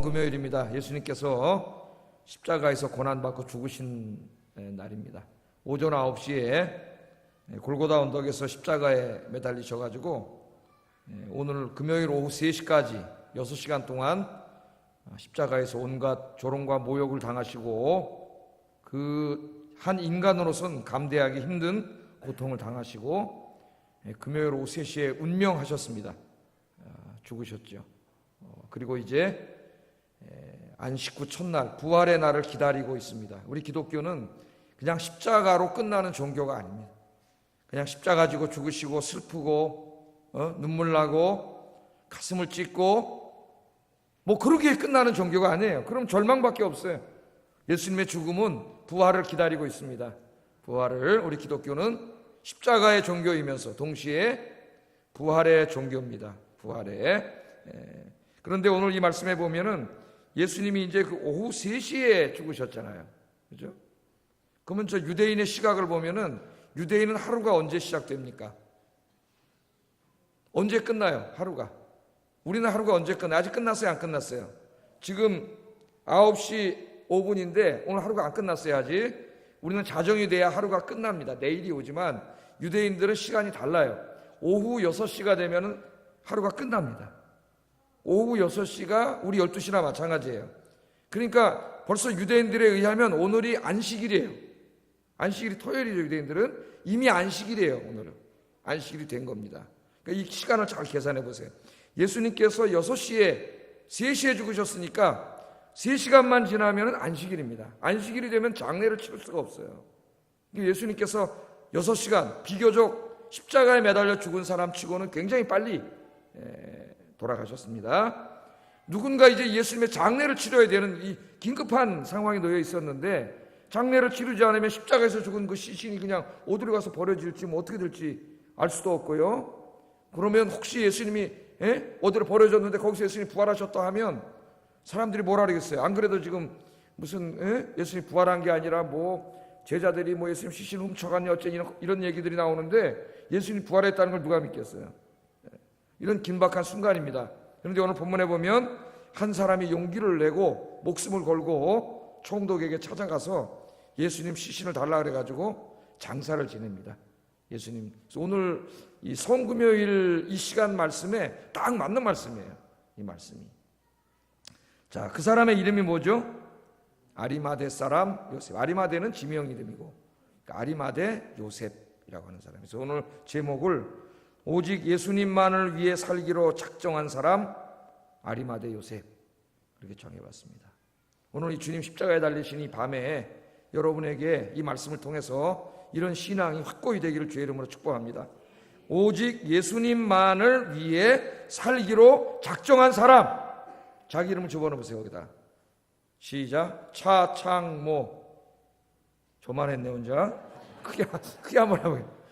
금요일입니다. 예수님께서 십자가에서 고난받고 죽으신 날입니다. 오전 9시에 골고다 언덕에서 십자가에 매달리셔가지고 오늘 금요일 오후 3시까지 6시간 동안 십자가에서 온갖 조롱과 모욕을 당하시고 그 한 인간으로서는 감대하기 힘든 고통을 당하시고 금요일 오후 3시에 운명하셨습니다. 죽으셨죠. 그리고 이제 안식 후 첫날 부활의 날을 기다리고 있습니다. 우리 기독교는 그냥 십자가로 끝나는 종교가 아닙니다. 그냥 십자가 지고 죽으시고 슬프고 눈물 나고 가슴을 찢고 뭐 그러기에 끝나는 종교가 아니에요. 그럼 절망밖에 없어요. 예수님의 죽음은 부활을 기다리고 있습니다. 부활을, 우리 기독교는 십자가의 종교이면서 동시에 부활의 종교입니다. 부활의. 그런데 오늘 이 말씀에 보면은 예수님이 이제 그 오후 3시에 죽으셨잖아요. 그죠? 그러면 저 유대인의 시각을 보면은 유대인은 하루가 언제 시작됩니까? 언제 끝나요? 하루가. 우리는 하루가 언제 끝나요? 아직 끝났어요? 안 끝났어요? 지금 9시 5분인데 오늘 하루가 안 끝났어요. 아직. 우리는 자정이 돼야 하루가 끝납니다. 내일이 오지만 유대인들은 시간이 달라요. 오후 6시가 되면은 하루가 끝납니다. 오후 6시가 우리 12시나 마찬가지예요. 그러니까 벌써 유대인들에 의하면 오늘이 안식일이에요. 안식일이 토요일이죠. 유대인들은 이미 안식일이에요. 오늘은 안식일이 된 겁니다. 그러니까 이 시간을 잘 계산해 보세요. 예수님께서 6시에 3시에 죽으셨으니까 3시간만 지나면 안식일입니다. 안식일이 되면 장례를 치를 수가 없어요. 예수님께서 6시간 비교적 십자가에 매달려 죽은 사람 치고는 굉장히 빨리 돌아가셨습니다. 누군가 이제 예수님의 장례를 치러야 되는 이 긴급한 상황에 놓여 있었는데 장례를 치르지 않으면 십자가에서 죽은 그 시신이 그냥 어디로 가서 버려질지 뭐 어떻게 될지 알 수도 없고요. 그러면 혹시 예수님이 어디로 버려졌는데 거기서 예수님이 부활하셨다 하면 사람들이 뭐라 그러겠어요? 안 그래도 지금 무슨 예수님이 부활한 게 아니라 뭐 제자들이 뭐 예수님 시신 훔쳐갔냐 어쩌니 이런 얘기들이 나오는데 예수님이 부활했다는 걸 누가 믿겠어요? 이런 긴박한 순간입니다. 그런데 오늘 본문에 보면 한 사람이 용기를 내고 목숨을 걸고 총독에게 찾아가서 예수님 시신을 달라 그래가지고 장사를 지냅니다. 예수님. 오늘 이 성금요일 이 시간 말씀에 딱 맞는 말씀이에요. 이 말씀이. 자, 그 사람의 이름이 뭐죠? 아리마대 사람 요셉. 아리마대는 지명 이름이고 그러니까 아리마대 요셉이라고 하는 사람이죠. 오늘 제목을 오직 예수님만을 위해 살기로 작정한 사람 아리마대 요셉 그렇게 정해봤습니다. 오늘 이 주님 십자가에 달리신 이 밤에 여러분에게 이 말씀을 통해서 이런 신앙이 확고히 되기를 주의 이름으로 축복합니다. 오직 예수님만을 위해 살기로 작정한 사람. 자기 이름을 집어넣어보세요. 거기다. 시작. 차창모. 저만 했네 혼자. 크게 한번 해보게요.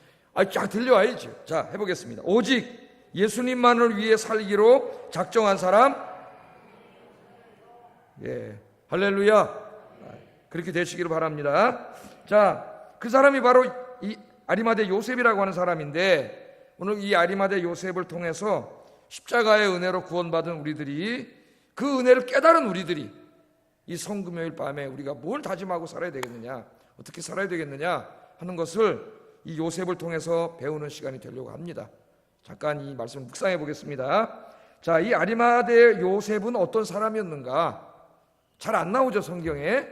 쫙 들려와야지. 자, 해보겠습니다. 오직 예수님만을 위해 살기로 작정한 사람. 예, 할렐루야. 그렇게 되시기를 바랍니다. 자, 그 사람이 바로 이 아리마대 요셉이라고 하는 사람인데 오늘 이 아리마대 요셉을 통해서 십자가의 은혜로 구원받은 우리들이 그 은혜를 깨달은 우리들이 이 성금요일 밤에 우리가 뭘 다짐하고 살아야 되겠느냐, 어떻게 살아야 되겠느냐 하는 것을 이 요셉을 통해서 배우는 시간이 되려고 합니다. 잠깐 이 말씀을 묵상해 보겠습니다. 자, 이 아리마대 요셉은 어떤 사람이었는가? 잘 안 나오죠, 성경에.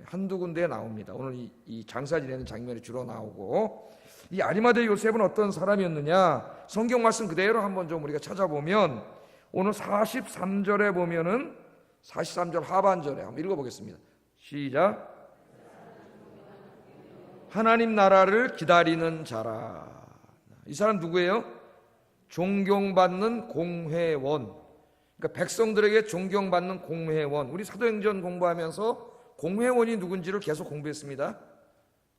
한두 군데에 나옵니다. 오늘 이 장사 지내는 장면이 주로 나오고 이 아리마대 요셉은 어떤 사람이었느냐? 성경 말씀 그대로 한번 좀 우리가 찾아보면 오늘 43절에 보면은 43절 하반절에 한번 읽어보겠습니다. 시작. 하나님 나라를 기다리는 자라. 이 사람 누구예요? 존경받는 공회원. 그러니까 백성들에게 존경받는 공회원. 우리 사도행전 공부하면서 공회원이 누군지를 계속 공부했습니다.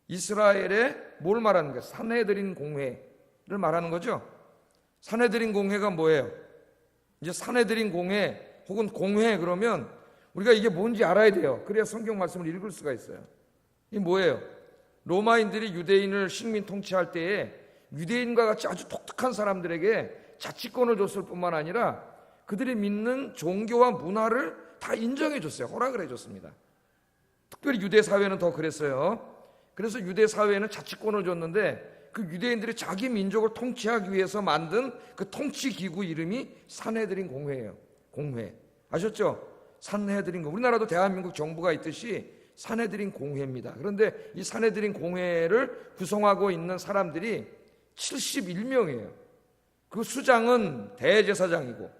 이스라엘의 뭘 말하는 거예요? 산헤드린 공회를 말하는 거죠. 산헤드린 공회가 뭐예요? 이제 산헤드린 공회 혹은 공회 그러면 우리가 이게 뭔지 알아야 돼요. 그래야 성경 말씀을 읽을 수가 있어요. 이게 뭐예요? 로마인들이 유대인을 식민 통치할 때에 유대인과 같이 아주 독특한 사람들에게 자치권을 줬을 뿐만 아니라 그들이 믿는 종교와 문화를 다 인정해 줬어요. 허락을 해줬습니다. 특별히 유대 사회는 더 그랬어요. 그래서 유대 사회에는 자치권을 줬는데 그 유대인들이 자기 민족을 통치하기 위해서 만든 그 통치 기구 이름이 산헤드린 공회예요. 공회. 아셨죠? 산헤드린 공회. 우리나라도 대한민국 정부가 있듯이 산헤드린 공회입니다. 그런데 이 산헤드린 공회를 구성하고 있는 사람들이 71명이에요. 그 수장은 대제사장이고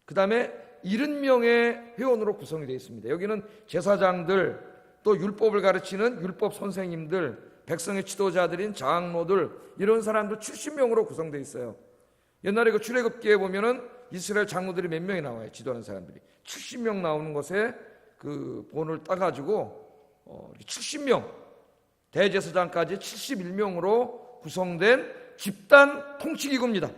그 다음에 70명의 회원으로 구성이 되어 있습니다. 여기는 제사장들, 또 율법을 가르치는 율법 선생님들, 백성의 지도자들인 장로들, 이런 사람들 70명으로 구성되어 있어요. 옛날에 그 출애굽기에 보면은 이스라엘 장로들이 몇 명이 나와요. 지도하는 사람들이 70명 나오는 것에 그 본을 따가지고 70명 대제사장까지 71명으로 구성된 집단 통치기구입니다.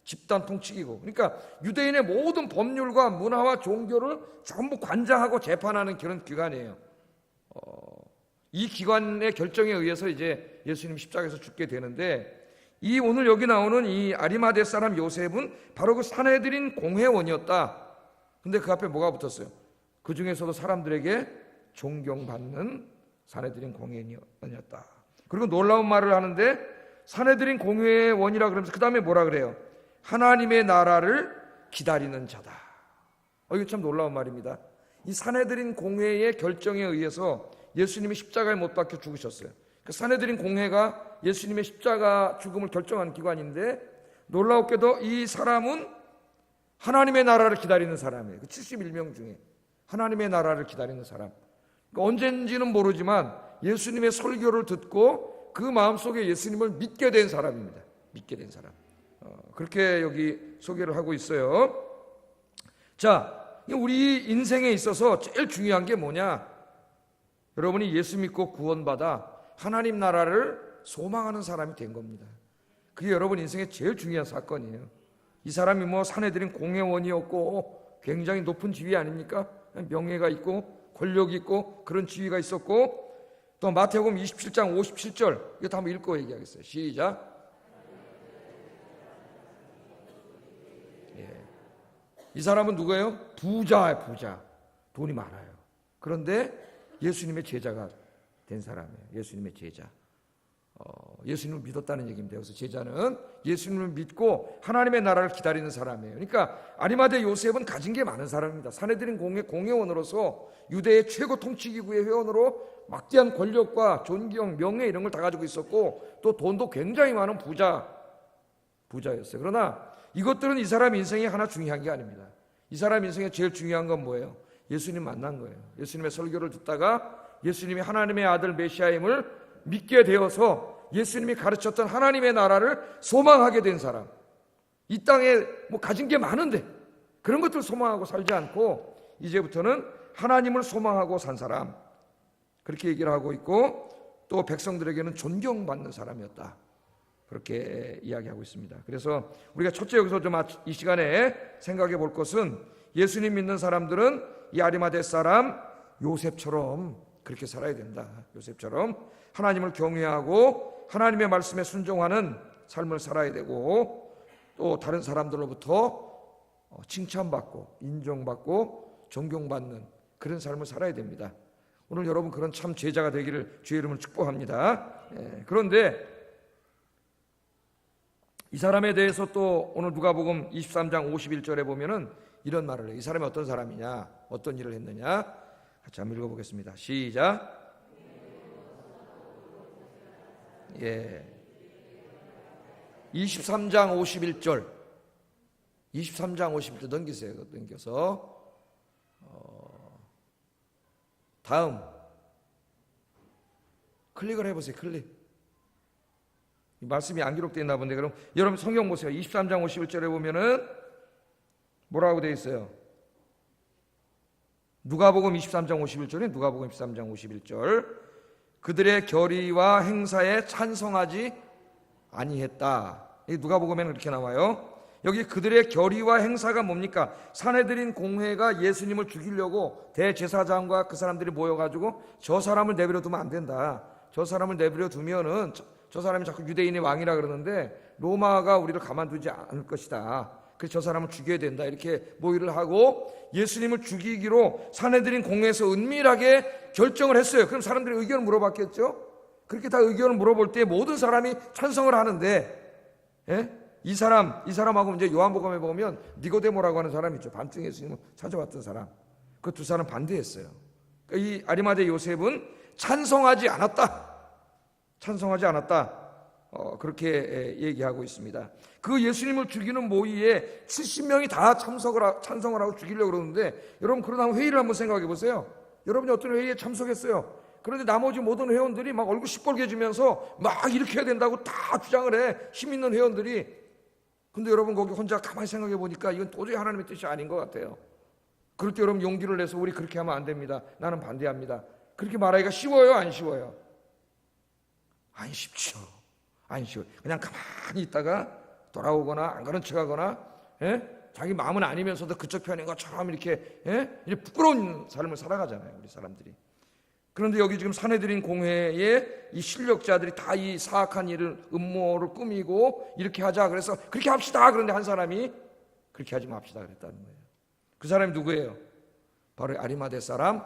집단 통치기구. 그러니까 유대인의 모든 법률과 문화와 종교를 전부 관장하고 재판하는 그런 기관이에요. 이 기관의 결정에 의해서 이제 예수님 십자가에서 죽게 되는데, 이 오늘 여기 나오는 이 아리마대 사람 요셉은 바로 그 산헤드린 공회원이었다. 근데 그 앞에 뭐가 붙었어요? 그 중에서도 사람들에게 존경받는 산헤드린 공회원이었다. 그리고 놀라운 말을 하는데, 산헤드린 공회원이라 그러면서 그 다음에 뭐라 그래요? 하나님의 나라를 기다리는 자다. 이거 참 놀라운 말입니다. 이 산헤드린 공회의 결정에 의해서 예수님이 십자가에 못 박혀 죽으셨어요. 그 산헤드린 공회가 예수님의 십자가 죽음을 결정한 기관인데, 놀랍게도 이 사람은 하나님의 나라를 기다리는 사람이에요. 그 71명 중에 하나님의 나라를 기다리는 사람. 그러니까 언젠지는 모르지만 예수님의 설교를 듣고 그 마음속에 예수님을 믿게 된 사람입니다. 믿게 된 사람. 그렇게 여기 소개를 하고 있어요. 자, 우리 인생에 있어서 제일 중요한 게 뭐냐? 여러분이 예수 믿고 구원받아 하나님 나라를 소망하는 사람이 된 겁니다. 그게 여러분 인생의 제일 중요한 사건이에요. 이 사람이 뭐 산헤드린 공회원이었고 굉장히 높은 지위 아닙니까? 명예가 있고 권력이 있고 그런 지위가 있었고, 또 마태복음 27장 57절 이거 다 한번 읽고 얘기하겠어요. 시작. 이 사람은 누구예요? 부자예요. 부자. 돈이 많아요. 그런데 예수님의 제자가 된 사람이에요. 예수님의 제자. 예수님을 믿었다는 얘기입니다. 그래서 제자는 예수님을 믿고 하나님의 나라를 기다리는 사람이에요. 그러니까 아리마대 요셉은 가진 게 많은 사람입니다. 산헤드린 공회원으로서 유대의 최고 통치기구의 회원으로 막대한 권력과 존경, 명예 이런 걸 다 가지고 있었고, 또 돈도 굉장히 많은 부자였어요. 그러나 이것들은 이 사람 인생에 하나 중요한 게 아닙니다. 이 사람 인생에 제일 중요한 건 뭐예요? 예수님 만난 거예요. 예수님의 설교를 듣다가 예수님이 하나님의 아들 메시아임을 믿게 되어서 예수님이 가르쳤던 하나님의 나라를 소망하게 된 사람. 이 땅에 뭐 가진 게 많은데 그런 것들 소망하고 살지 않고 이제부터는 하나님을 소망하고 산 사람, 그렇게 얘기를 하고 있고, 또 백성들에게는 존경받는 사람이었다. 그렇게 이야기하고 있습니다. 그래서 우리가 첫째 여기서 좀 이 시간에 생각해 볼 것은, 예수님 믿는 사람들은 이 아리마대 사람 요셉처럼 그렇게 살아야 된다. 요셉처럼 하나님을 경외하고 하나님의 말씀에 순종하는 삶을 살아야 되고, 또 다른 사람들로부터 칭찬받고 인정받고 존경받는 그런 삶을 살아야 됩니다. 오늘 여러분 그런 참 제자가 되기를 주의 이름으로 축복합니다. 그런데 이 사람에 대해서 또 오늘 누가복음 23장 51절에 보면은 이런 말을 해요. 이 사람이 어떤 사람이냐, 어떤 일을 했느냐, 같이 한번 읽어보겠습니다. 시작. 23장 51절 23장 51절 넘기세요. 넘겨서 다음 클릭을 해보세요. 클릭. 말씀이 안 기록되어 있나 본데, 그럼 여러분 성경 보세요. 23장 51절에 보면은 뭐라고 되어 있어요? 누가복음 23장 51절에 누가복음 23장 51절 그들의 결의와 행사에 찬성하지 아니했다. 누가복음에는 그렇게 나와요. 여기 그들의 결의와 행사가 뭡니까? 산헤드린 공회가 예수님을 죽이려고 대제사장과 그 사람들이 모여가지고 저 사람을 내버려 두면 안 된다. 저 사람을 내버려 두면은 저 사람이 자꾸 유대인의 왕이라 그러는데 로마가 우리를 가만두지 않을 것이다. 그래서 저 사람을 죽여야 된다 이렇게 모의를 하고 예수님을 죽이기로 산헤드린 공회에서 은밀하게 결정을 했어요. 그럼 사람들이 의견을 물어봤겠죠. 그렇게 다 의견을 물어볼 때 모든 사람이 찬성을 하는데, 이 사람하고 이제 요한복음에 보면 니고데모라고 하는 사람이 있죠. 밤중에 예수님을 찾아왔던 사람. 그 두 사람 반대했어요. 그러니까 이 아리마대 요셉은 찬성하지 않았다. 그렇게 얘기하고 있습니다. 그 예수님을 죽이는 모의에 70명이 다 찬성을 하고 죽이려고 그러는데, 여러분 그러다 회의를 한번 생각해 보세요. 여러분이 어떤 회의에 참석했어요. 그런데 나머지 모든 회원들이 막 얼굴 시뻘개지면서 막 이렇게 해야 된다고 다 주장을 해. 힘 있는 회원들이. 근데 여러분 거기 혼자 가만히 생각해 보니까 이건 도저히 하나님의 뜻이 아닌 것 같아요. 그럴 때 여러분 용기를 내서 우리 그렇게 하면 안 됩니다. 나는 반대합니다. 그렇게 말하기가 쉬워요? 안 쉬워요? 안 쉽죠. 안 쉬워요. 그냥 가만히 있다가 돌아오거나 안 가는 척하거나, 자기 마음은 아니면서도 그쪽 편인 것처럼 이렇게 이제 부끄러운 삶을 살아가잖아요, 우리 사람들이. 그런데 여기 지금 산헤드린 공회에 이 실력자들이 다 이 사악한 일을 음모를 꾸미고 이렇게 하자 그래서 그렇게 합시다. 그런데 한 사람이 그렇게 하지 맙시다 그랬다는 거예요. 그 사람이 누구예요? 바로 아리마대 사람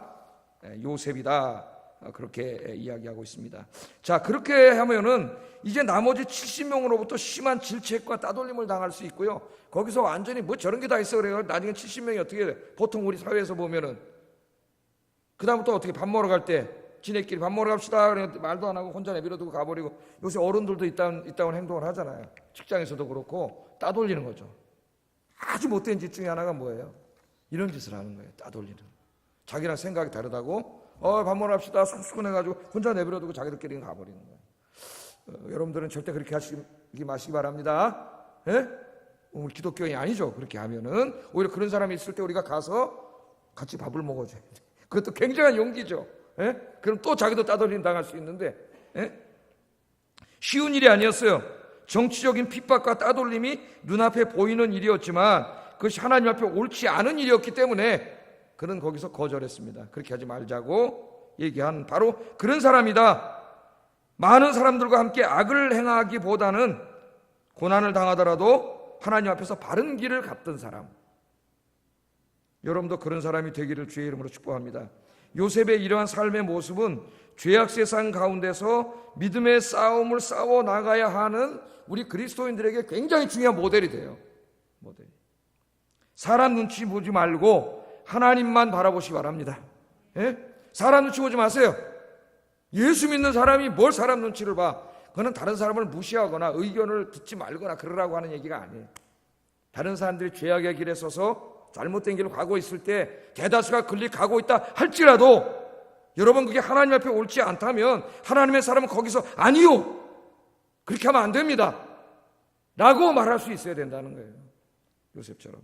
요셉이다. 그렇게 이야기하고 있습니다. 자, 그렇게 하면은 이제 나머지 70명으로부터 심한 질책과 따돌림을 당할 수 있고요. 거기서 완전히 뭐 저런 게 다 있어 그래요. 나중에 70명이 어떻게 돼? 보통 우리 사회에서 보면은 그 다음부터 어떻게 밥 먹으러 갈 때 지네끼리 밥 먹으러 갑시다. 말도 안 하고 혼자 내버려두고 가버리고, 요새 어른들도 이따운 행동을 하잖아요. 직장에서도 그렇고 따돌리는 거죠. 아주 못된 짓 중에 하나가 뭐예요? 이런 짓을 하는 거예요. 따돌리는. 자기랑 생각이 다르다고 밥 먹으러 갑시다 쑥쑥해가지고 혼자 내버려두고 자기들끼리 가버리는 거예요. 여러분들은 절대 그렇게 하시기 마시기 바랍니다. 우리 기독교인이 아니죠. 그렇게 하면은 오히려 그런 사람이 있을 때 우리가 가서 같이 밥을 먹어줘야 돼. 그것도 굉장한 용기죠. 그럼 또 자기도 따돌림 당할 수 있는데, 쉬운 일이 아니었어요. 정치적인 핍박과 따돌림이 눈앞에 보이는 일이었지만 그것이 하나님 앞에 옳지 않은 일이었기 때문에 그는 거기서 거절했습니다. 그렇게 하지 말자고 얘기한 바로 그런 사람이다. 많은 사람들과 함께 악을 행하기보다는 고난을 당하더라도 하나님 앞에서 바른 길을 갔던 사람. 여러분도 그런 사람이 되기를 주의 이름으로 축복합니다. 요셉의 이러한 삶의 모습은 죄악 세상 가운데서 믿음의 싸움을 싸워 나가야 하는 우리 그리스도인들에게 굉장히 중요한 모델이 돼요. 모델. 사람 눈치 보지 말고 하나님만 바라보시기 바랍니다. 사람 눈치 보지 마세요. 예수 믿는 사람이 뭘 사람 눈치를 봐. 그거는 다른 사람을 무시하거나 의견을 듣지 말거나 그러라고 하는 얘기가 아니에요. 다른 사람들이 죄악의 길에 서서 잘못된 길로 가고 있을 때 대다수가 가고 있다 할지라도 여러분 그게 하나님 앞에 옳지 않다면 하나님의 사람은 거기서 아니요 그렇게 하면 안 됩니다 라고 말할 수 있어야 된다는 거예요. 요셉처럼.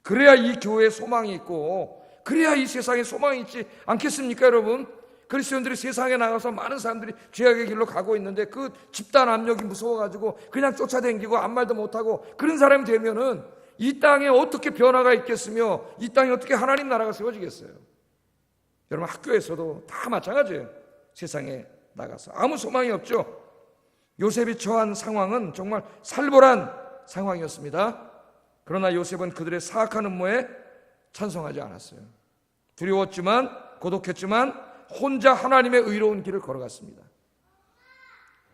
그래야 이 교회에 소망이 있고 그래야 이 세상에 소망이 있지 않겠습니까 여러분? 그리스도인들이 세상에 나가서 많은 사람들이 죄악의 길로 가고 있는데 그 집단 압력이 무서워가지고 그냥 쫓아다니고 아무 말도 못하고 그런 사람이 되면은 이 땅에 어떻게 변화가 있겠으며 이 땅에 어떻게 하나님 나라가 세워지겠어요? 여러분 학교에서도 다 마찬가지예요. 세상에 나가서 아무 소망이 없죠. 요셉이 처한 상황은 정말 살벌한 상황이었습니다. 그러나 요셉은 그들의 사악한 음모에 찬성하지 않았어요. 두려웠지만 고독했지만 혼자 하나님의 의로운 길을 걸어갔습니다.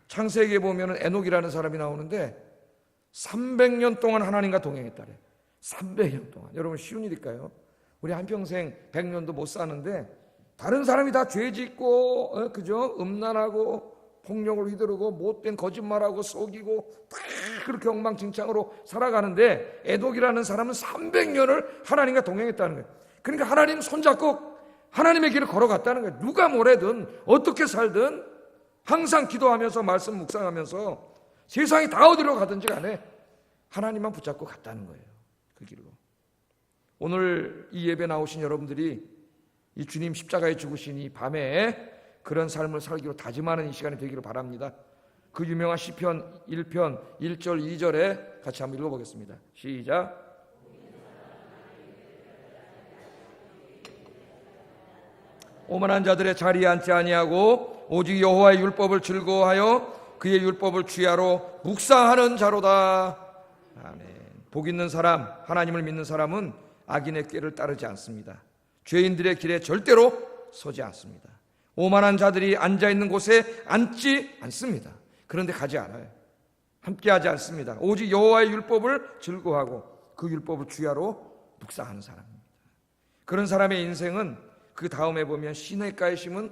창세기에 보면 에녹이라는 사람이 나오는데 300년 동안 하나님과 동행했다래. 300년 동안. 여러분 쉬운 일일까요? 우리 한평생 100년도 못 사는데 다른 사람이 다 죄 짓고 그죠? 음란하고 폭력을 휘두르고 못된 거짓말하고 속이고 다 그렇게 엉망진창으로 살아가는데 에녹이라는 사람은 300년을 하나님과 동행했다는 거예요. 그러니까 하나님 손잡고 하나님의 길을 걸어갔다는 거예요. 누가 뭐래든 어떻게 살든 항상 기도하면서 말씀 묵상하면서 세상이 다 어디로 가든지 간에 하나님만 붙잡고 갔다는 거예요. 그 길로. 오늘 이 예배 나오신 여러분들이 이 주님 십자가에 죽으신 이 밤에 그런 삶을 살기로 다짐하는 이 시간이 되기를 바랍니다. 그 유명한 시편 1편 1절 2절에 같이 한번 읽어보겠습니다. 시작. 오만한 자들의 자리에 앉지 아니하고 오직 여호와의 율법을 즐거워하여 그의 율법을 주야로 묵상하는 자로다. 아멘. 복 있는 사람, 하나님을 믿는 사람은 악인의 꾀를 따르지 않습니다. 죄인들의 길에 절대로 서지 않습니다. 오만한 자들이 앉아있는 곳에 앉지 않습니다. 그런데 가지 않아요. 함께하지 않습니다. 오직 여호와의 율법을 즐거워하고 그 율법을 주야로 묵상하는 사람입니다. 그런 사람의 인생은 그 다음에 보면 시냇가에 심은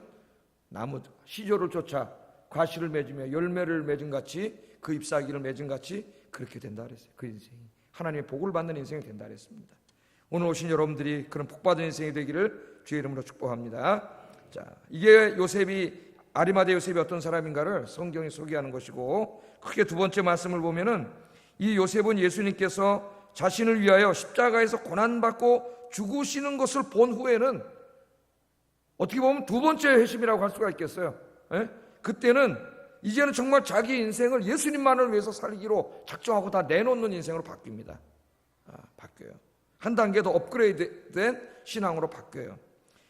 나무 시조를 쫓아 과실을 맺으며 열매를 맺은 같이 그 잎사귀를 맺은 같이 그렇게 된다 그랬어요. 그 인생이 하나님의 복을 받는 인생이 된다 그랬습니다. 오늘 오신 여러분들이 그런 복받은 인생이 되기를 주의 이름으로 축복합니다. 자, 이게 요셉이 아리마대 요셉이 어떤 사람인가를 성경이 소개하는 것이고, 크게 두 번째 말씀을 보면은 이 요셉은 예수님께서 자신을 위하여 십자가에서 고난받고 죽으시는 것을 본 후에는 어떻게 보면 두 번째 회심이라고 할 수가 있겠어요. 예? 그때는 이제는 정말 자기 인생을 예수님만을 위해서 살기로 작정하고 다 내놓는 인생으로 바뀝니다. 바뀌어요. 한 단계 더 업그레이드된 신앙으로 바뀌어요.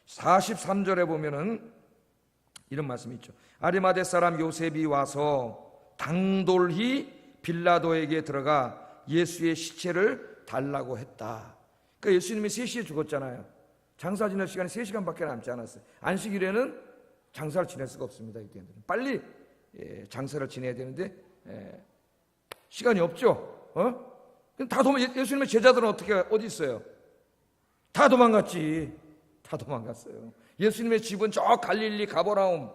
43절에 보면은 이런 말씀이 있죠. 아리마대 사람 요셉이 와서 당돌히 빌라도에게 들어가 예수의 시체를 달라고 했다. 그러니까 예수님이 3시에 죽었잖아요. 장사 지낼 시간이 3시간밖에 남지 않았어요. 안식일에는 장사를 지낼 수가 없습니다. 이때는 빨리 장사를 지내야 되는데 시간이 없죠. 다 예수님의 제자들은 어디 있어요? 다 도망갔지. 다 도망갔어요. 예수님의 집은 저 갈릴리 가버나움,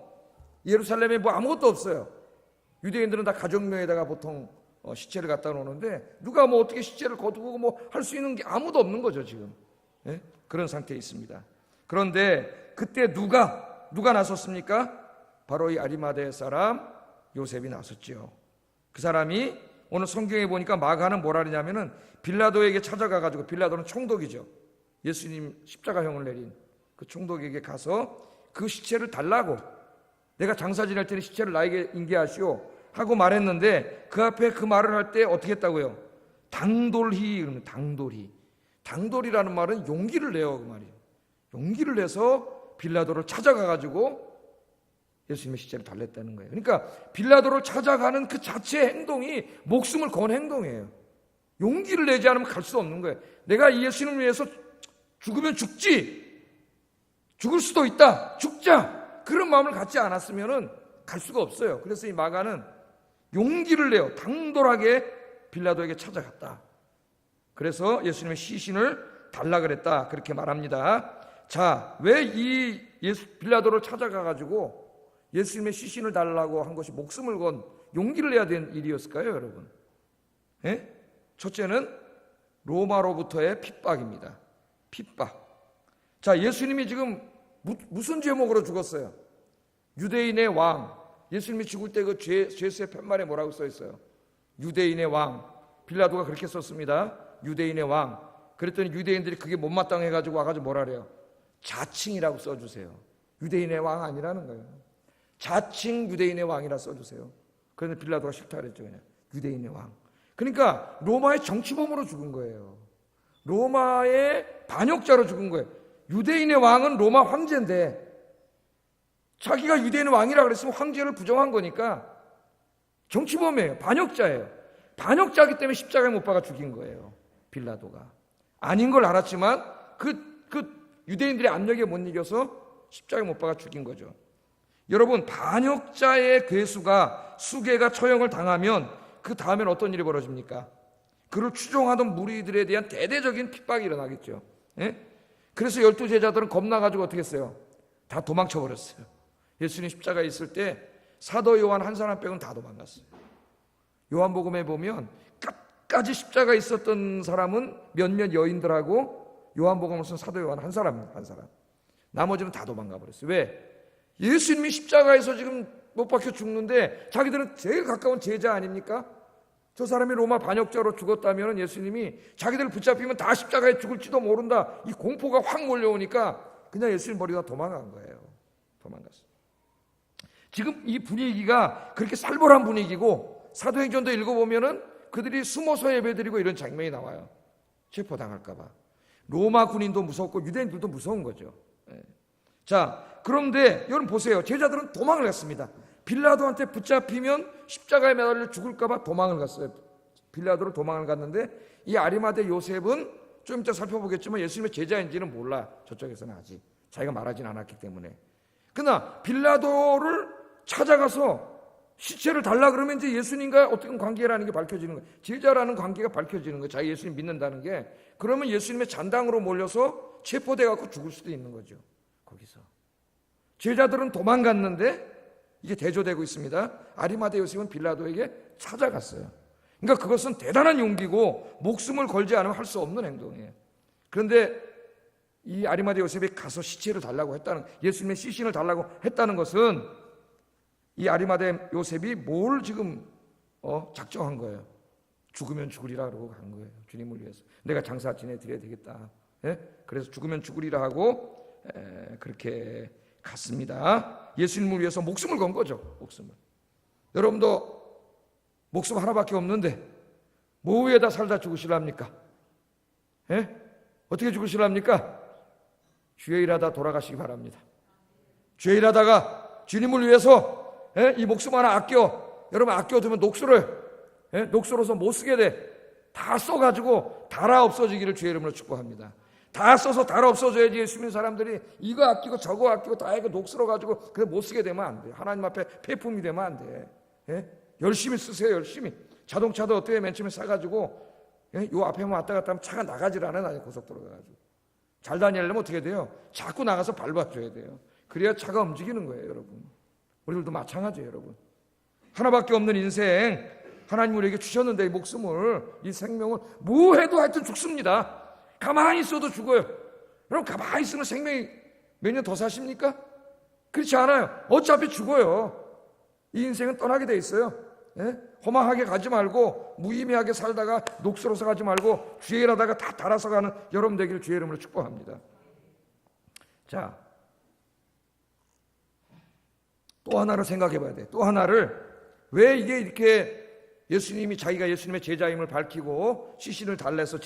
예루살렘에 뭐 아무것도 없어요. 유대인들은 다 가족묘에다가 보통 시체를 갖다 놓는데 누가 뭐 어떻게 시체를 거두고 뭐 할 수 있는 게 아무도 없는 거죠 지금. 그런 상태에 있습니다. 그런데 그때 누가 나섰습니까? 바로 이 아리마대 사람 요셉이 나섰죠. 그 사람이 오늘 성경에 보니까 마가는 뭐라 그러냐면은 빌라도에게 찾아가가지고, 빌라도는 총독이죠. 예수님 십자가형을 내린 그 총독에게 가서 그 시체를 달라고, 내가 장사 지낼 때는 시체를 나에게 인계하시오 하고 말했는데, 그 앞에 그 말을 할 때 어떻게 했다고요? 당돌히. 그러면 당돌이라는 말은 용기를 내요, 그 말이에요. 용기를 내서 빌라도를 찾아가가지고 예수님의 시체를 달랬다는 거예요. 그러니까 빌라도를 찾아가는 그 자체의 행동이 목숨을 건 행동이에요. 용기를 내지 않으면 갈 수 없는 거예요. 내가 이 예수님을 위해서 죽으면 죽지, 죽을 수도 있다, 죽자, 그런 마음을 갖지 않았으면 갈 수가 없어요. 그래서 이 마가는 용기를 내어 당돌하게 빌라도에게 찾아갔다. 그래서 예수님의 시신을 달라 그랬다, 그렇게 말합니다. 자, 왜 이 빌라도를 찾아가가지고 예수님의 시신을 달라고 한 것이 목숨을 건 용기를 내야 되는 일이었을까요, 여러분? 첫째는 로마로부터의 핍박입니다. 핍박. 자, 예수님이 지금 무슨 제목으로 죽었어요? 유대인의 왕. 예수님이 죽을 때 그 죄수의 팻말에 뭐라고 써 있어요? 유대인의 왕. 빌라도가 그렇게 썼습니다. 유대인의 왕. 그랬더니 유대인들이 그게 못마땅해가지고 와가지고 뭐라 그래요? 자칭이라고 써주세요. 유대인의 왕 아니라는 거예요. 자칭 유대인의 왕이라 써주세요. 그런데 빌라도가 싫다 그랬죠. 그냥 유대인의 왕. 그러니까 로마의 정치범으로 죽은 거예요. 로마의 반역자로 죽은 거예요. 유대인의 왕은 로마 황제인데 자기가 유대인의 왕이라 그랬으면 황제를 부정한 거니까 정치범이에요. 반역자예요. 반역자이기 때문에 십자가에 못 박아 죽인 거예요. 빌라도가. 아닌 걸 알았지만 그 유대인들의 압력에 못 이겨서 십자가에 못 박아 죽인 거죠. 여러분, 반역자의 괴수가 수개가 처형을 당하면 그 다음엔 어떤 일이 벌어집니까? 그를 추종하던 무리들에 대한 대대적인 핍박이 일어나겠죠. 그래서 12제자들은 겁나가지고 어떻게 했어요? 다 도망쳐버렸어요. 예수님 십자가에 있을 때 사도 요한 한 사람 빼고는 다 도망갔어요. 요한복음에 보면 끝까지 십자가에 있었던 사람은 몇몇 여인들하고 요한복음을 쓴 사도 요한 한 사람. 나머지는 다 도망가 버렸어요. 왜? 예수님이 십자가에서 지금 못 박혀 죽는데 자기들은 제일 가까운 제자 아닙니까? 저 사람이 로마 반역자로 죽었다면 예수님이 자기들을 붙잡히면 다 십자가에 죽을지도 모른다. 이 공포가 확 몰려오니까 그냥 예수님 버리고 도망간 거예요. 도망갔어요. 지금 이 분위기가 그렇게 살벌한 분위기고, 사도행전도 읽어보면은 그들이 숨어서 예배드리고 이런 장면이 나와요. 체포당할까 봐. 로마 군인도 무섭고 유대인들도 무서운 거죠. 자, 그런데 여러분 보세요. 제자들은 도망을 갔습니다. 빌라도한테 붙잡히면 십자가에 매달려 죽을까 봐 도망을 갔어요. 빌라도로 도망을 갔는데 이 아리마대 요셉은 좀 이따 살펴보겠지만 예수님의 제자인지는 몰라. 저쪽에서는 아직 자기가 말하진 않았기 때문에. 그러나 빌라도를 찾아가서 시체를 달라 그러면 이제 예수님과 어떤 관계라는 게 밝혀지는 거예요. 제자라는 관계가 밝혀지는 거예요. 자기 예수님 믿는다는 게. 그러면 예수님의 잔당으로 몰려서 체포돼 갖고 죽을 수도 있는 거죠. 거기서 제자들은 도망갔는데 이게 대조되고 있습니다. 아리마대 요셉은 빌라도에게 찾아갔어요. 그러니까 그것은 대단한 용기고 목숨을 걸지 않으면 할 수 없는 행동이에요. 그런데 이 아리마대 요셉이 가서 시체를 달라고 했다는, 예수님의 시신을 달라고 했다는 것은 이 아리마대 요셉이 뭘 지금 작정한 거예요. 죽으면 죽으리라 그러고 간 거예요. 주님을 위해서 내가 장사 지내드려야 되겠다. 예? 그래서 죽으면 죽으리라 하고 그렇게 갔습니다. 예수님을 위해서 목숨을 건 거죠. 목숨을. 여러분도 목숨 하나밖에 없는데 뭐 위에다 살다 죽으시랍니까? 예? 어떻게 죽으시랍니까? 주의 일하다 돌아가시기 바랍니다. 주의 일하다가 주님을 위해서 이 목숨 하나 여러분 아껴두면 녹슬어서 못 쓰게 돼. 다 써가지고 달아 없어지기를 주의 이름으로 축복합니다. 다 써서 달아 없어져야지. 예수 믿는 사람들이 이거 아끼고 저거 아끼고 다 이거 녹슬어가지고 그래 못 쓰게 되면 안 돼. 하나님 앞에 폐품이 되면 안 돼. 열심히 쓰세요. 열심히. 자동차도 어떻게 맨 처음에 사가지고 요 앞에만 왔다 갔다 하면 차가 나가질 않아요. 고속도로 가가지고. 잘 다니려면 어떻게 돼요? 자꾸 나가서 밟아줘야 돼요. 그래야 차가 움직이는 거예요. 여러분, 우리들도 마찬가지예요. 여러분, 하나밖에 없는 인생 하나님 우리에게 주셨는데 이 목숨을, 이 생명을 뭐 해도 하여튼 죽습니다. 가만히 있어도 죽어요. 여러분, 가만히 있으면 생명이 몇 년 더 사십니까? 그렇지 않아요. 어차피 죽어요. 이 인생은 떠나게 돼 있어요. 허망하게 가지 말고 무의미하게 살다가 녹슬어서 가지 말고 주의 일하다가 다 달아서 가는 여러분 되기를 주의 이름으로 축복합니다. 자, 또 하나를 생각해 봐야 돼. 또 하나를, 왜 이게 이렇게 예수님이 자기가 예수님의 제자임을 밝히고 시신을 달래서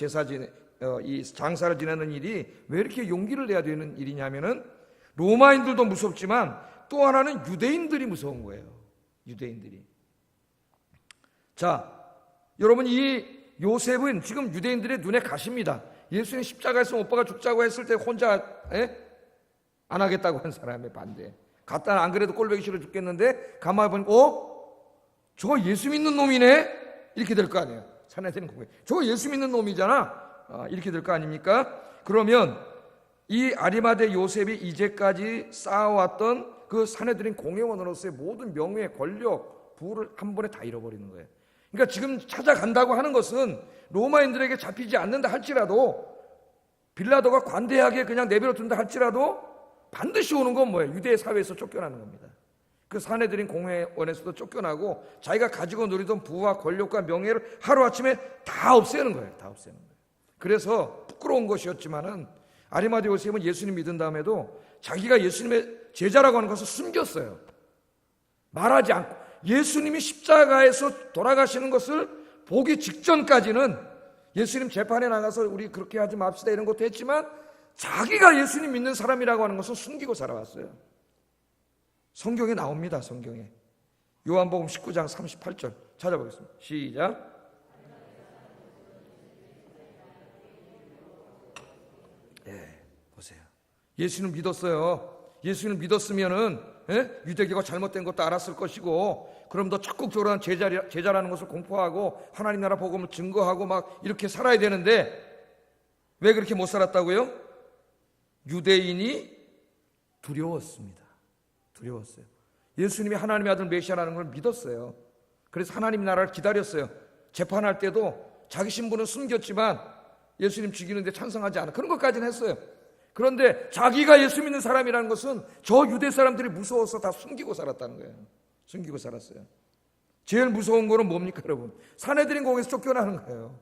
이 장사를 지내는 일이 왜 이렇게 용기를 내야 되는 일이냐면은 로마인들도 무섭지만 또 하나는 유대인들이 무서운 거예요. 유대인들이. 자, 여러분, 이 요셉은 지금 유대인들의 눈에 가십니다. 예수님 십자가에서 못 박아 죽자고 했을 때 혼자 안 하겠다고 한 사람의 반대. 갔다 안 그래도 꼴보기 싫어 죽겠는데 가만히 보니까 저거 예수 믿는 놈이네? 이렇게 될 거 아니에요. 산헤드린 공회. 저거 예수 믿는 놈이잖아. 이렇게 될 거 아닙니까? 그러면 이 아리마대 요셉이 이제까지 쌓아왔던 그 산헤드린 공회원으로서의 모든 명예, 권력, 부를 한 번에 다 잃어버리는 거예요. 그러니까 지금 찾아간다고 하는 것은 로마인들에게 잡히지 않는다 할지라도, 빌라도가 관대하게 그냥 내버려 둔다 할지라도 반드시 오는 건 뭐예요? 유대 사회에서 쫓겨나는 겁니다. 그 산헤드린 공회원에서도 쫓겨나고 자기가 가지고 누리던 부와 권력과 명예를 하루아침에 다 없애는 거예요. 다 없애는 거예요. 그래서 부끄러운 것이었지만은 아리마대 요셉은 예수님 믿은 다음에도 자기가 예수님의 제자라고 하는 것을 숨겼어요. 말하지 않고. 예수님이 십자가에서 돌아가시는 것을 보기 직전까지는 예수님 재판에 나가서 우리 그렇게 하지 맙시다 이런 것도 했지만 자기가 예수님 믿는 사람이라고 하는 것은 숨기고 살아왔어요. 성경에 나옵니다. 성경에. 요한복음 19장 38절 찾아보겠습니다. 시작. 보세요. 예수는 믿었어요. 예수는 믿었으면은 유대교가 잘못된 것도 알았을 것이고, 그럼 더 적극적으로 제자라는 것을 공포하고 하나님 나라 복음을 증거하고 막 이렇게 살아야 되는데 왜 그렇게 못 살았다고요? 유대인이 두려웠습니다. 두려웠어요. 예수님이 하나님의 아들 메시아라는 걸 믿었어요. 그래서 하나님 나라를 기다렸어요. 재판할 때도 자기 신분은 숨겼지만 예수님 죽이는데 찬성하지 않아. 그런 것까지는 했어요. 그런데 자기가 예수 믿는 사람이라는 것은 저 유대 사람들이 무서워서 다 숨기고 살았다는 거예요. 숨기고 살았어요. 제일 무서운 거는 뭡니까, 여러분? 산헤드린 공회에서 쫓겨나는 거예요.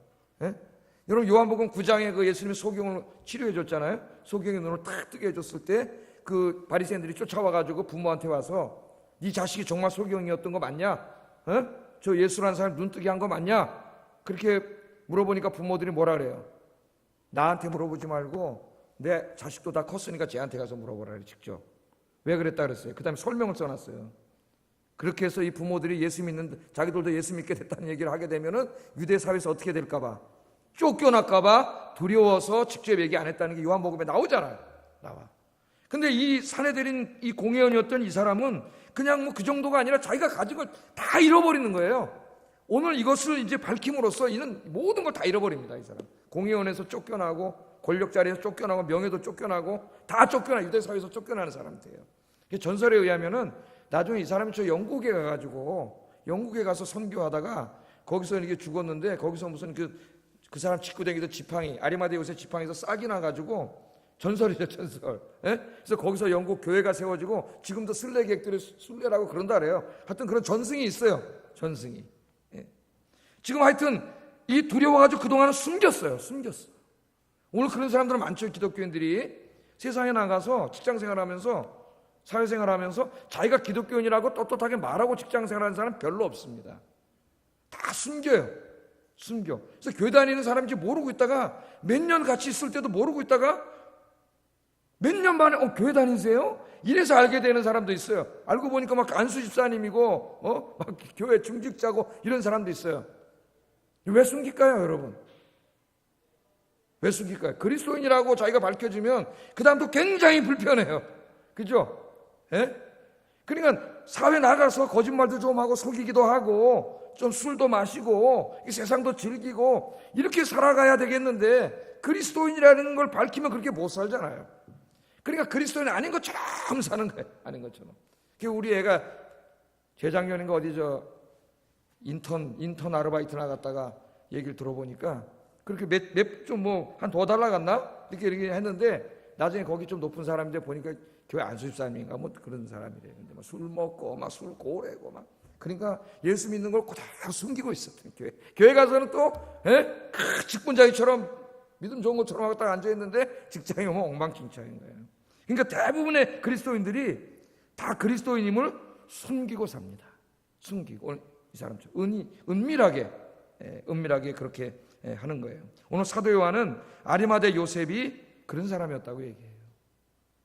여러분, 요한복음 9장에 그 예수님의 소경을 치료해 줬잖아요. 소경의 눈을 탁 뜨게 해줬을 때 그 바리새인들이 쫓아와가지고 부모한테 와서 네 자식이 정말 소경이었던 거 맞냐? 저 예수라는 사람 눈 뜨게 한 거 맞냐? 그렇게 물어보니까 부모들이 뭐라 그래요? 나한테 물어보지 말고 내 자식도 다 컸으니까 쟤한테 가서 물어보라 그래, 직접. 왜 그랬다 그랬어요? 그 다음에 설명을 써놨어요. 그렇게 해서 이 부모들이 예수 믿는, 자기들도 예수 믿게 됐다는 얘기를 하게 되면은 유대 사회에서 어떻게 될까봐, 쫓겨날까봐 두려워서 직접 얘기 안 했다는 게 요한복음에 나오잖아요. 나와. 근데 이 사내들인 이 공회원이었던 이 사람은 그냥 뭐 그 정도가 아니라 자기가 가진 걸 다 잃어버리는 거예요. 오늘 이것을 이제 밝힘으로써 이는 모든 걸 다 잃어버립니다. 이 사람. 공회원에서 쫓겨나고, 권력 자리에서 쫓겨나고, 명예도 쫓겨나고, 다 유대 사회에서 쫓겨나는 사람이에요. 전설에 의하면은 나중에 이 사람이 저 영국에 가가지고, 영국에 가서 선교하다가 거기서 이게 죽었는데, 거기서 무슨 그 사람 직구 댕기던 지팡이, 아리마대 요새 지팡이에서 싹이 나가지고, 전설이죠, 전설. 예? 그래서 거기서 영국 교회가 세워지고, 지금도 순례객들이 순례라고 그런다 그래요. 하여튼 그런 전승이 있어요. 전승이. 예. 지금 하여튼 이 두려워가지고 그동안은 숨겼어요. 오늘 그런 사람들은 많죠. 기독교인들이 세상에 나가서 직장생활하면서, 사회생활하면서 자기가 기독교인이라고 떳떳하게 말하고 직장생활하는 사람은 별로 없습니다. 다 숨겨요. 숨겨. 그래서 교회 다니는 사람인지 모르고 있다가, 몇 년 같이 있을 때도 모르고 있다가 몇 년 만에 교회 다니세요? 이래서 알게 되는 사람도 있어요. 알고 보니까 막 안수 집사님이고 막 교회 중직자고 이런 사람도 있어요. 왜 숨길까요, 여러분? 왜 숨길까요? 그리스도인이라고 자기가 밝혀지면 그 다음도 굉장히 불편해요. 그죠? 예? 그러니까 사회 나가서 거짓말도 좀 하고 속이기도 하고 좀 술도 마시고 세상도 즐기고 이렇게 살아가야 되겠는데, 그리스도인이라는 걸 밝히면 그렇게 못 살잖아요. 그러니까 그리스도인 아닌 것처럼 사는 거예요. 아닌 것처럼. 우리 애가 재작년인가 어디 인턴 아르바이트 나갔다가 얘기를 들어보니까 그렇게 좀 뭐 한 더 달라갔나? 이렇게 했는데 나중에 거기 좀 높은 사람인데 보니까 교회 안수집사님인가 뭐 그런 사람이래요. 근데 막 술 먹고 막 술 고래고 막, 그러니까 예수 믿는 걸 그대로 숨기고 있었던 교회 가서는 또 직분자기처럼 믿음 좋은 것처럼 하고 딱 앉아있는데 직장에 오면 엉망진창인 거예요. 그러니까 대부분의 그리스도인들이 다 그리스도인임을 숨기고 삽니다. 숨기고, 이 사람처럼 은밀하게 그렇게 하는 거예요. 오늘 사도 요한은 아리마대 요셉이 그런 사람이었다고 얘기해요.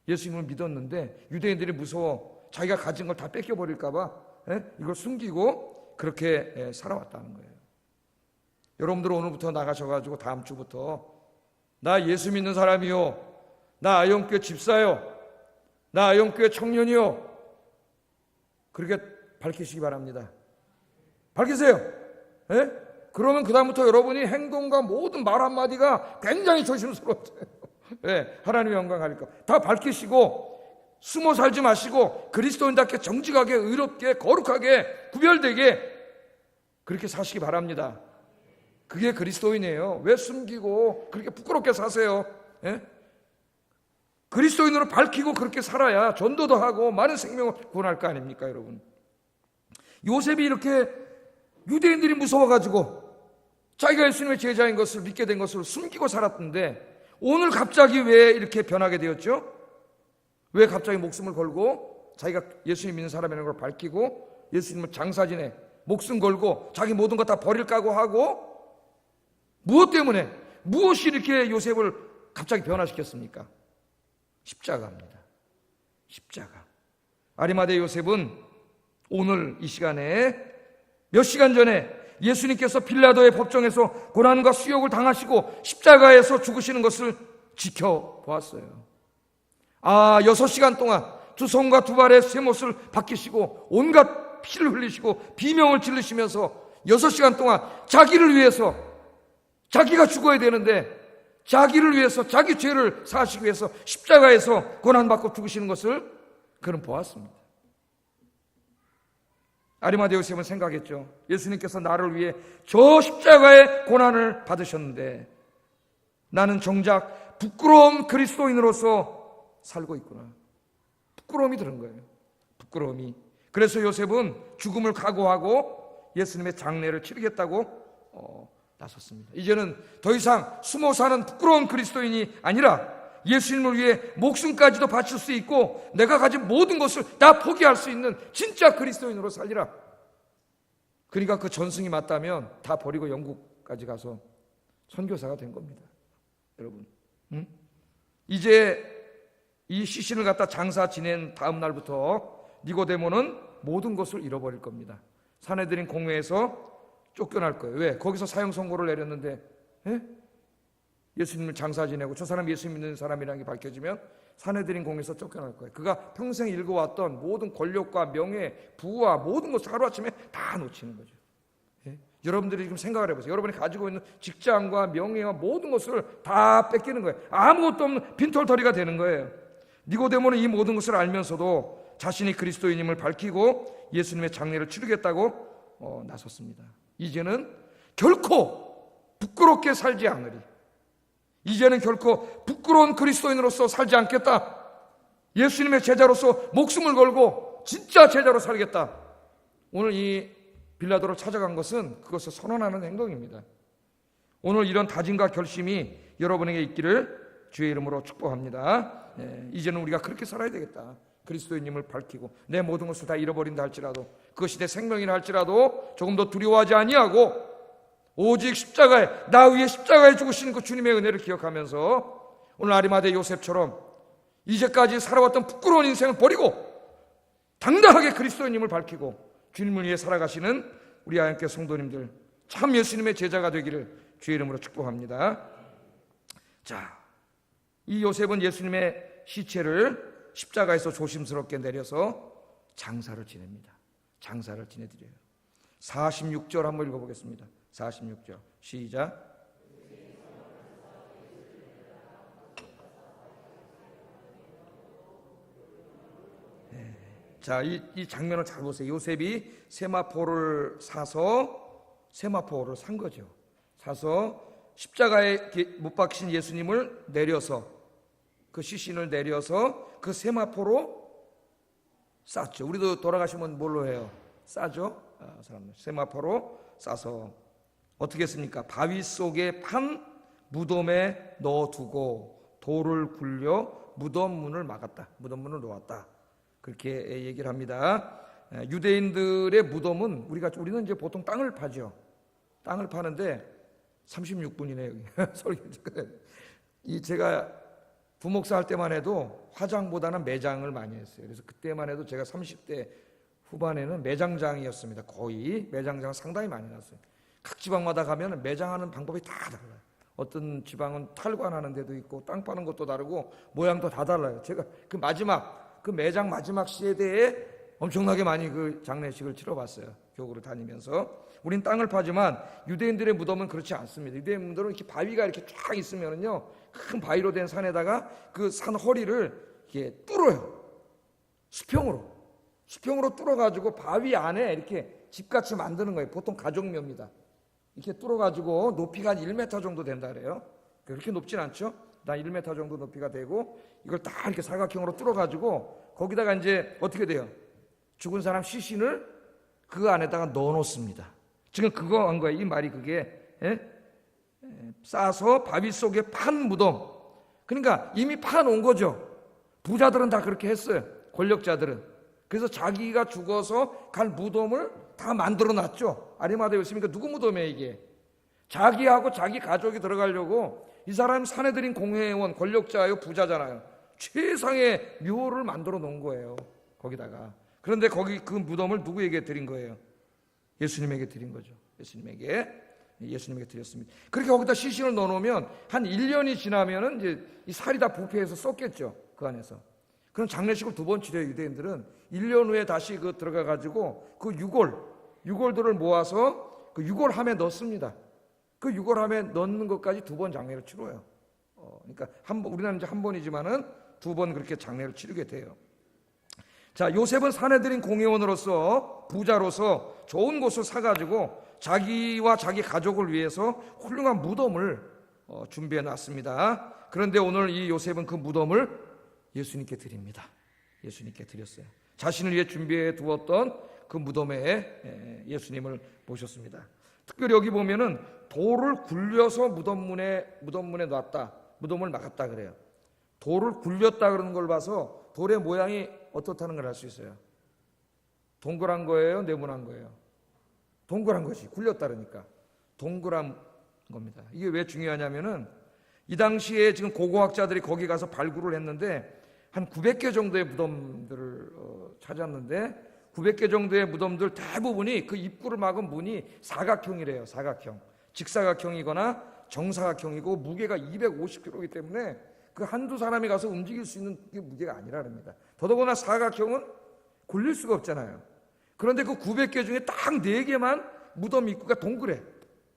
예수님을 믿었는데 유대인들이 무서워 자기가 가진 걸 다 뺏겨버릴까 봐 이걸 숨기고 그렇게 살아왔다는 거예요. 여러분들 오늘부터 나가셔가지고 다음 주부터 나 예수 믿는 사람이요, 나 아영교회 집사요, 나 아영교회 청년이요, 그렇게 밝히시기 바랍니다. 밝히세요. 예? 그러면 그 다음부터 여러분이 행동과 모든 말 한마디가 굉장히 조심스러워져요. 예, 하나님의 영광 가니까 다 밝히시고 숨어 살지 마시고 그리스도인답게 정직하게 의롭게 거룩하게 구별되게 그렇게 사시기 바랍니다. 그게 그리스도인이에요. 왜 숨기고 그렇게 부끄럽게 사세요? 예? 그리스도인으로 밝히고 그렇게 살아야 전도도 하고 많은 생명을 구원할 거 아닙니까, 여러분? 요셉이 이렇게 유대인들이 무서워가지고 자기가 예수님의 제자인 것을 믿게 된 것을 숨기고 살았던데, 오늘 갑자기 왜 이렇게 변하게 되었죠? 왜 갑자기 목숨을 걸고 자기가 예수님 믿는 사람이라는 걸 밝히고 예수님을 장사지내 목숨 걸고 자기 모든 거 다 버릴 각오하고, 무엇 때문에, 무엇이 이렇게 요셉을 갑자기 변화시켰습니까? 십자가입니다. 십자가. 아리마대 요셉은 오늘 이 시간에 몇 시간 전에 예수님께서 빌라도의 법정에서 고난과 수욕을 당하시고 십자가에서 죽으시는 것을 지켜보았어요. 6시간 동안 두 손과 두 발의 쇠못을 박히시고 온갖 피를 흘리시고 비명을 지르시면서 6시간 동안 자기를 위해서, 자기가 죽어야 되는데 자기를 위해서, 자기 죄를 사하시기 위해서 십자가에서 고난받고 죽으시는 것을 그는 보았습니다. 아리마대 요셉은 생각했죠. 예수님께서 나를 위해 저 십자가의 고난을 받으셨는데 나는 정작 부끄러운 그리스도인으로서 살고 있구나. 부끄러움이 드는 거예요. 부끄러움이. 그래서 요셉은 죽음을 각오하고 예수님의 장례를 치르겠다고 나섰습니다. 이제는 더 이상 숨어 사는 부끄러운 그리스도인이 아니라 예수님을 위해 목숨까지도 바칠 수 있고 내가 가진 모든 것을 다 포기할 수 있는 진짜 그리스도인으로 살리라. 그러니까 그 전승이 맞다면 다 버리고 영국까지 가서 선교사가 된 겁니다. 여러분, 이제 이 시신을 갖다 장사 지낸 다음 날부터 니고데모는 모든 것을 잃어버릴 겁니다. 사내들인 공회에서 쫓겨날 거예요. 왜? 거기서 사형 선고를 내렸는데, 예? 예수님을 장사 지내고 저 사람 예수 믿는 사람이라는 게 밝혀지면 사내들인 공회에서 쫓겨날 거예요. 그가 평생 일궈왔던 모든 권력과 명예, 부와 모든 것을 하루아침에 다 놓치는 거죠. 예? 여러분들이 지금 생각을 해보세요. 여러분이 가지고 있는 직장과 명예와 모든 것을 다 뺏기는 거예요. 아무것도 없는 빈털터리가 되는 거예요. 니고데모는 이 모든 것을 알면서도 자신이 그리스도인임을 밝히고 예수님의 장례를 치르겠다고 나섰습니다. 이제는 결코 부끄럽게 살지 않으리. 이제는 결코 부끄러운 그리스도인으로서 살지 않겠다. 예수님의 제자로서 목숨을 걸고 진짜 제자로 살겠다. 오늘 이 빌라도를 찾아간 것은 그것을 선언하는 행동입니다. 오늘 이런 다짐과 결심이 여러분에게 있기를 주의 이름으로 축복합니다. 이제는 우리가 그렇게 살아야 되겠다. 그리스도인임을 밝히고 내 모든 것을 다 잃어버린다 할지라도, 그것이 내 생명이라 할지라도 조금 더 두려워하지 아니하고 오직 십자가에, 나 위에 십자가에 죽으신 그 주님의 은혜를 기억하면서 오늘 아리마대 요셉처럼 이제까지 살아왔던 부끄러운 인생을 버리고 당당하게 그리스도인임을 밝히고 주님을 위해 살아가시는 우리 하얀교 성도님들, 참 예수님의 제자가 되기를 주의 이름으로 축복합니다. 자, 이 요셉은 예수님의 시체를 십자가에서 조심스럽게 내려서 장사를 지냅니다. 장사를 지내드려요. 46절 한번 읽어보겠습니다. 46절 시작. 자, 이 장면을 잘 보세요. 요셉이 세마포를 산 거죠. 사서 십자가에 못 박히신 예수님을 내려서, 그 시신을 내려서 그 세마포로 쌌죠. 우리도 돌아가시면 뭘로 해요? 싸죠. 사람들 세마포로 싸서 어떻게 했습니까? 바위 속에 판 무덤에 넣어두고 돌을 굴려 무덤 문을 막았다. 무덤 문을 놓았다. 그렇게 얘기를 합니다. 유대인들의 무덤은 우리는 이제 보통 땅을 파죠. 땅을 파는데 36분이네요. 이 제가 부목사 할 때만 해도 화장보다는 매장을 많이 했어요. 그래서 그때만 해도 제가 30대 후반에는 매장장이었습니다. 거의 매장장을 상당히 많이 났어요. 각 지방마다 가면 매장하는 방법이 다 달라요. 어떤 지방은 탈관하는 데도 있고 땅 파는 것도 다르고 모양도 다 달라요. 제가 그 매장 마지막 시대에 엄청나게 많이 그 장례식을 치러봤어요. 교구를 다니면서. 우린 땅을 파지만 유대인들의 무덤은 그렇지 않습니다. 유대인들은 이렇게 바위가 이렇게 쫙 있으면은요, 큰 바위로 된 산에다가 그 산 허리를 이렇게 뚫어요. 수평으로 뚫어가지고 바위 안에 이렇게 집같이 만드는 거예요. 보통 가족묘입니다. 이렇게 뚫어가지고 높이가 한 1m 정도 된다 그래요. 그렇게 높진 않죠. 한 1m 정도 높이가 되고 이걸 딱 이렇게 사각형으로 뚫어가지고 거기다가 이제 어떻게 돼요? 죽은 사람 시신을 그 안에다가 넣어놓습니다. 지금 그거 한 거예요. 이 말이 그게 싸서 바위 속에 판 무덤. 그러니까 이미 파놓은 거죠. 부자들은 다 그렇게 했어요. 권력자들은. 그래서 자기가 죽어서 갈 무덤을 다 만들어놨죠. 아리마대 요셉이니까 누구 무덤이에요 이게? 자기하고 자기 가족이 들어가려고 이 사람 사내들인 공회의원, 권력자요, 부자잖아요. 최상의 묘를 만들어 놓은 거예요. 거기다가. 그런데 거기 그 무덤을 누구에게 드린 거예요? 예수님에게 드린 거죠. 예수님에게 드렸습니다. 그렇게 거기다 시신을 넣어놓으면 한 1년이 지나면은 이제 이 살이 다 부패해서 썩겠죠. 그 안에서. 그럼 장례식을 2번 치러요. 유대인들은 1년 후에 다시 그 들어가가지고 그 유골들을 모아서 그 유골함에 넣습니다. 그 유골함에 넣는 것까지 2번 장례를 치러요. 그러니까 우리나라는 이제 한 번이지만은 2번 그렇게 장례를 치르게 돼요. 자, 요셉은 사내들인 공회원으로서 부자로서 좋은 곳을 사가지고 자기와 자기 가족을 위해서 훌륭한 무덤을 준비해 놨습니다. 그런데 오늘 이 요셉은 그 무덤을 예수님께 드립니다. 예수님께 드렸어요. 자신을 위해 준비해 두었던 그 무덤에 예수님을 모셨습니다. 특별히 여기 보면은 돌을 굴려서 무덤문에 놨다. 무덤을 막았다 그래요. 돌을 굴렸다 그러는 걸 봐서 돌의 모양이 어떻다는 걸 알 수 있어요. 동그란 거예요? 네모난 거예요? 동그란 것이 굴렸다 그러니까 동그란 겁니다. 이게 왜 중요하냐면은 이 당시에 지금 고고학자들이 거기 가서 발굴을 했는데 한 900개 정도의 무덤들을 찾았는데 900개 정도의 무덤들 대부분이 그 입구를 막은 문이 사각형이래요. 사각형. 직사각형이거나 정사각형이고 무게가 250kg이기 때문에 그 한두 사람이 가서 움직일 수 있는 게 무게가 아니라 합니다. 더더구나 사각형은 굴릴 수가 없잖아요. 그런데 그 900개 중에 딱 4개만 무덤 입구가 동그래.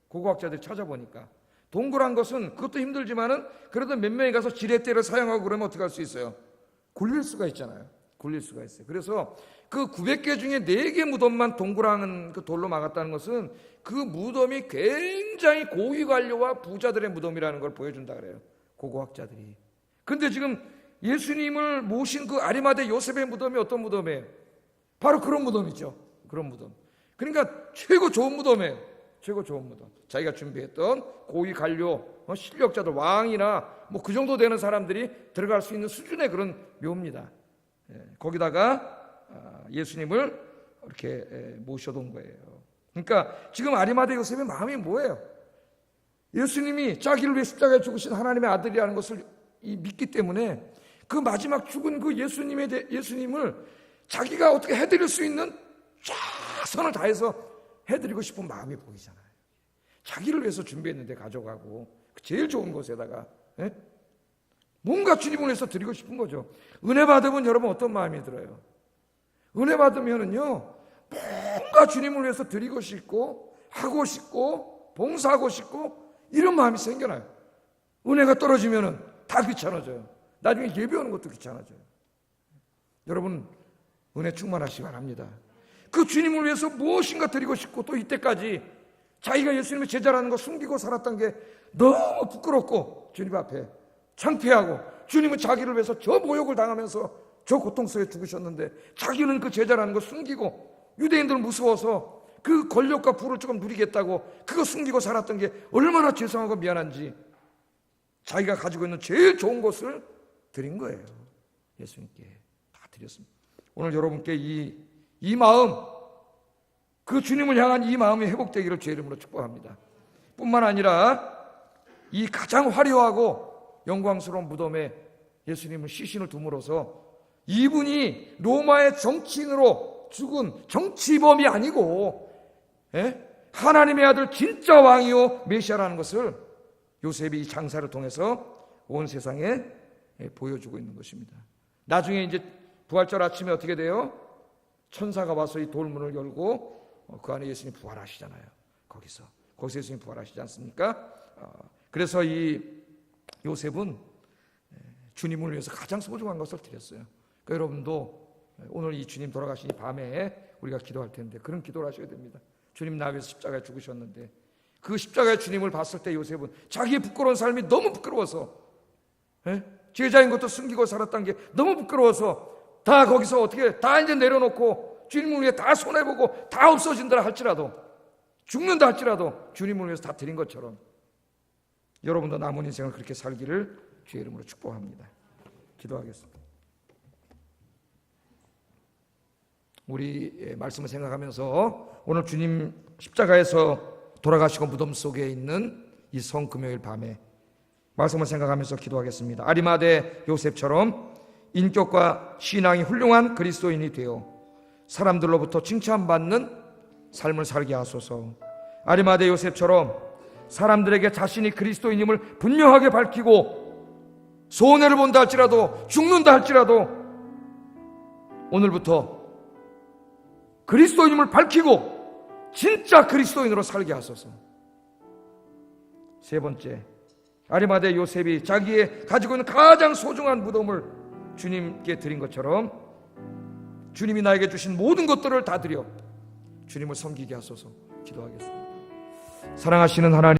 고고학자들이 찾아보니까 동그란 것은 그것도 힘들지만은 그래도 몇 명이 가서 지렛대를 사용하고 그러면 어떻게 할 수 있어요? 굴릴 수가 있잖아요. 굴릴 수가 있어요. 그래서 그 900개 중에 4개 무덤만 동그란 그 돌로 막았다는 것은 그 무덤이 굉장히 고위 관료와 부자들의 무덤이라는 걸 보여준다 그래요. 고고학자들이. 근데 지금 예수님을 모신 그 아리마대 요셉의 무덤이 어떤 무덤이에요? 바로 그런 무덤이죠. 그런 무덤. 그러니까 최고 좋은 무덤이에요. 최고 좋은 무덤. 자기가 준비했던 고위 관료, 실력자들, 왕이나 뭐 그 정도 되는 사람들이 들어갈 수 있는 수준의 그런 묘입니다. 거기다가 예수님을 이렇게 모셔둔 거예요. 그러니까 지금 아리마대 요셉의 마음이 뭐예요? 예수님이 자기를 위해 십자가에 죽으신 하나님의 아들이라는 것을 믿기 때문에 그 마지막 죽은 그 예수님을 자기가 어떻게 해드릴 수 있는 최선을 다해서 해드리고 싶은 마음이 보이잖아요. 자기를 위해서 준비했는데 가져가고 제일 좋은 곳에다가 뭔가 주님을 위해서 드리고 싶은 거죠. 은혜 받으면 여러분 어떤 마음이 들어요? 은혜 받으면은요 뭔가 주님을 위해서 드리고 싶고 하고 싶고 봉사하고 싶고 이런 마음이 생겨나요. 은혜가 떨어지면은 다 귀찮아져요. 나중에 예배하는 것도 귀찮아져요. 여러분 은혜 충만하시기 바랍니다. 그 주님을 위해서 무엇인가 드리고 싶고 또 이때까지 자기가 예수님의 제자라는 거 숨기고 살았던 게 너무 부끄럽고 주님 앞에 창피하고 주님은 자기를 위해서 저 모욕을 당하면서 저 고통 속에 죽으셨는데 자기는 그 제자라는 거 숨기고 유대인들 무서워서 그 권력과 부를 조금 누리겠다고 그거 숨기고 살았던 게 얼마나 죄송하고 미안한지 자기가 가지고 있는 제일 좋은 것을 드린 거예요. 예수님께 다 드렸습니다. 오늘 여러분께 이 마음, 그 주님을 향한 이 마음이 회복되기를 주의 이름으로 축복합니다. 뿐만 아니라 이 가장 화려하고 영광스러운 무덤에 예수님은 시신을 둠으로써 이분이 로마의 정치인으로 죽은 정치범이 아니고 하나님의 아들 진짜 왕이요 메시아라는 것을 요셉이 이 장사를 통해서 온 세상에 보여주고 있는 것입니다. 나중에 이제 부활절 아침에 어떻게 돼요? 천사가 와서 이 돌문을 열고 그 안에 예수님 부활하시잖아요. 거기서 예수님 부활하시지 않습니까? 그래서 이 요셉은 주님을 위해서 가장 소중한 것을 드렸어요. 그러니까 여러분도 오늘 이 주님 돌아가신 이 밤에 우리가 기도할 텐데 그런 기도를 하셔야 됩니다. 주님 나 위해서 십자가에 죽으셨는데 그 십자가의 주님을 봤을 때 요셉은 자기의 부끄러운 삶이 너무 부끄러워서 제자인 것도 숨기고 살았던 게 너무 부끄러워서 다 거기서 어떻게 다 이제 내려놓고 주님을 위해 다 손해보고 다 없어진다 할지라도 죽는다 할지라도 주님을 위해서 다 드린 것처럼 여러분도 남은 인생을 그렇게 살기를 주의 이름으로 축복합니다. 기도하겠습니다. 우리 말씀을 생각하면서 오늘 주님 십자가에서 돌아가시고 무덤 속에 있는 이 성금요일 밤에 말씀을 생각하면서 기도하겠습니다. 아리마대 요셉처럼 인격과 신앙이 훌륭한 그리스도인이 되어 사람들로부터 칭찬받는 삶을 살게 하소서. 아리마대 요셉처럼 사람들에게 자신이 그리스도인임을 분명하게 밝히고 손해를 본다 할지라도 죽는다 할지라도 오늘부터 그리스도인임을 밝히고 진짜 그리스도인으로 살게 하소서. 세 번째, 아리마대 요셉이 자기의 가지고 있는 가장 소중한 무덤을 주님께 드린 것처럼 주님이 나에게 주신 모든 것들을 다 드려 주님을 섬기게 하소서. 기도하겠습니다. 사랑하시는 하나님,